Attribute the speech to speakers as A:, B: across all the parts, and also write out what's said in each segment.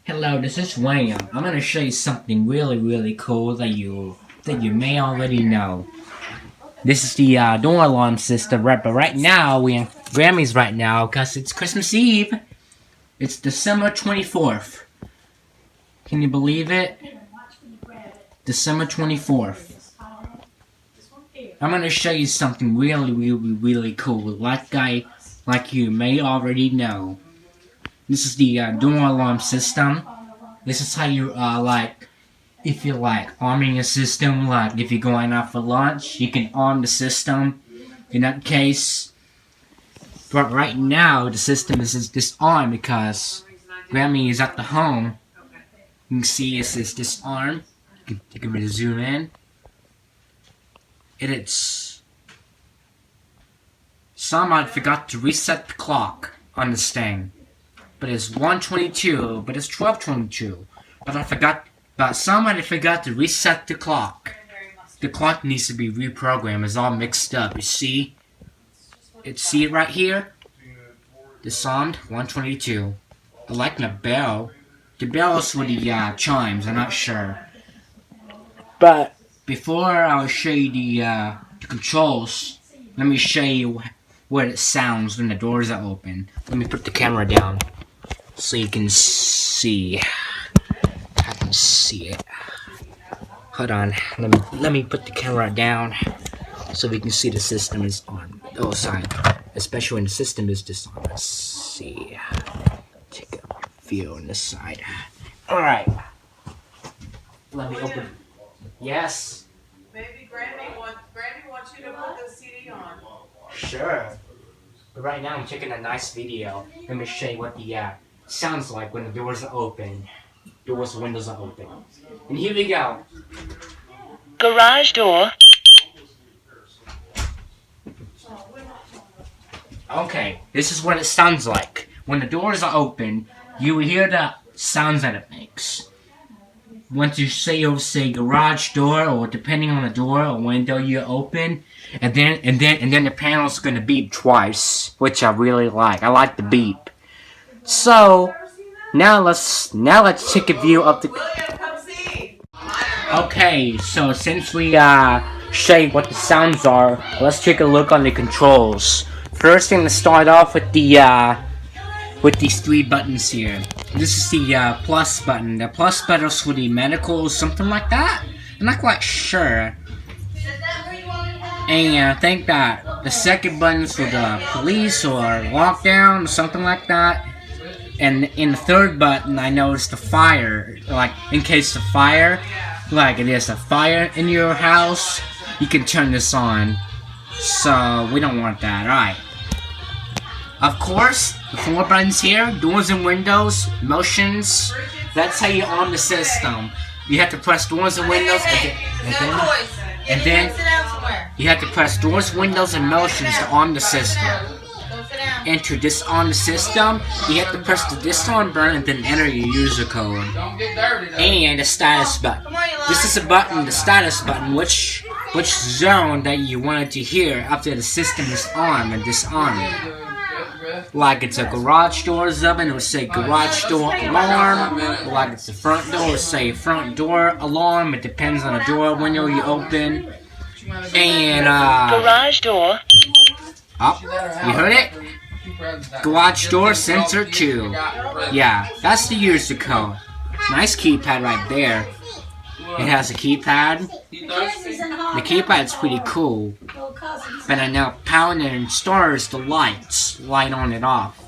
A: Hello, this is Wayne. I'm gonna show you something really cool that you may already know. This is the door alarm system, right? But right now we in Grammys right now because it's Christmas Eve. It's December 24th. Can you believe it? December 24th. I'm gonna show you something really cool. Like you may already know. This is the door alarm system. This is how you if you're arming a system, like if you're going out for lunch, you can arm the system in that case. But right now, the system is disarmed because Grammy is at the home. You can see it's disarmed. You can really zoom in. It's somebody forgot to reset the clock on this thing. But it's 1:22, but it's 12:22. But somebody forgot to reset the clock. The clock needs to be reprogrammed. It's all mixed up. You see? See it right here? Disarmed, 1:22. I like the bell. The bell is for the chimes. I'm not sure. But before I'll show you the controls, let me show you what it sounds when the doors are open. Let me put the camera down so you can see. I can see it. Hold on. Let me put the camera down so we can see the system is on. Oh, sorry. Especially when the system is just on. Let's see. Take a view on this side. All right. Let me open. Yes.
B: Maybe Grammy wants you to put the CD on.
A: Sure. But right now I'm taking a nice video. Let me show you what the sounds like when the doors are open. Doors and windows are open. And here we go.
C: Garage door.
A: Okay, this is what it sounds like. When the doors are open, you will hear the sounds that it makes. Once you say garage door, or depending on the door or window you open, and then the panel's gonna beep twice, which I really like. I like the beep. So now let's take a view of the. Okay, so since we show you what the sounds are, let's take a look on the controls. First thing to start off with these three buttons here. This is the plus button. The plus button is for the medical, something like that. I'm not quite sure. And I think that the second button is for the police or lockdown, something like that. And in the third button, I noticed the fire. Like, in case of fire, like it is a fire in your house, you can turn this on. So, we don't want that. Alright. Of course, the four buttons here, doors and windows, motions. That's how you arm the system. You have to press doors and windows, and then you have to press doors, windows, and motions to arm the system. And to disarm the system, you have to press the disarm button and then enter your user code. And the status button. This is a button, the status button, which zone that you wanted to hear after the system is armed and disarmed. Like it's a garage door open, it would say garage door alarm. Like it's a front door, it would say front door alarm. It depends on the door window you open. And
C: Garage door.
A: Oh, you heard it? Garage door sensor 2. Yeah, that's the user code. Nice keypad right there. It has a keypad. The keypad's pretty cool. But I now power and stars the lights, light on and off.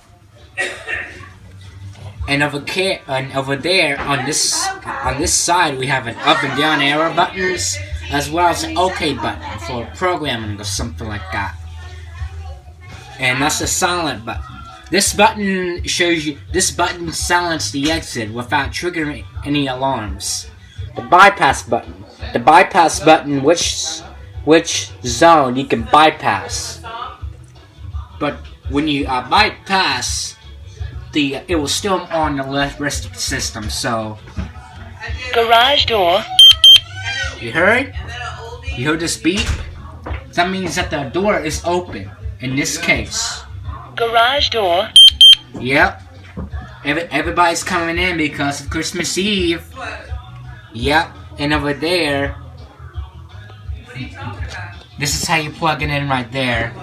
A: And over there on this side we have an up and down arrow buttons, as well as an OK button for programming or something like that. And that's the silent button. This button silences the exit without triggering any alarms. The bypass button. The bypass button, which zone you can bypass. But when you bypass, it will still on the rest of the system. So
C: Garage door.
A: you heard? You heard this beep? That means that the door is open. In this case.
C: Garage door.
A: Yep. Everybody's coming in because of Christmas Eve.
B: What?
A: Yep, and over there,
B: What are you talking about?
A: this is how you plug it in right there.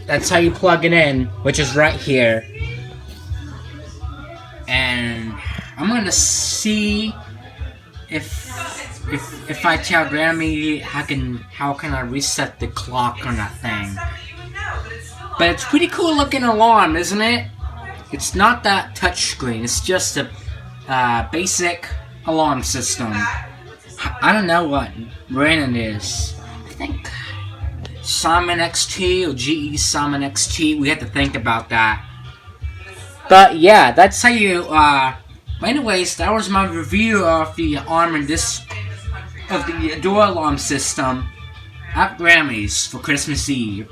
A: That's how you plug it in, which is right here. And I'm gonna see if I tell Grammy how can I reset the clock on that thing.
B: Stuff that you would know, but it's still
A: But it's pretty cool looking alarm, isn't it? It's not that touchscreen. It's just a basic alarm system. I don't know what brand it is. I think Simon XT or GE Simon XT. We have to think about that. But yeah, that's how you. But anyways, that was my review of the alarm and the door alarm system at Grammys for Christmas Eve.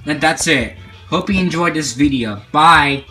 A: And that's it. Hope you enjoyed this video. Bye.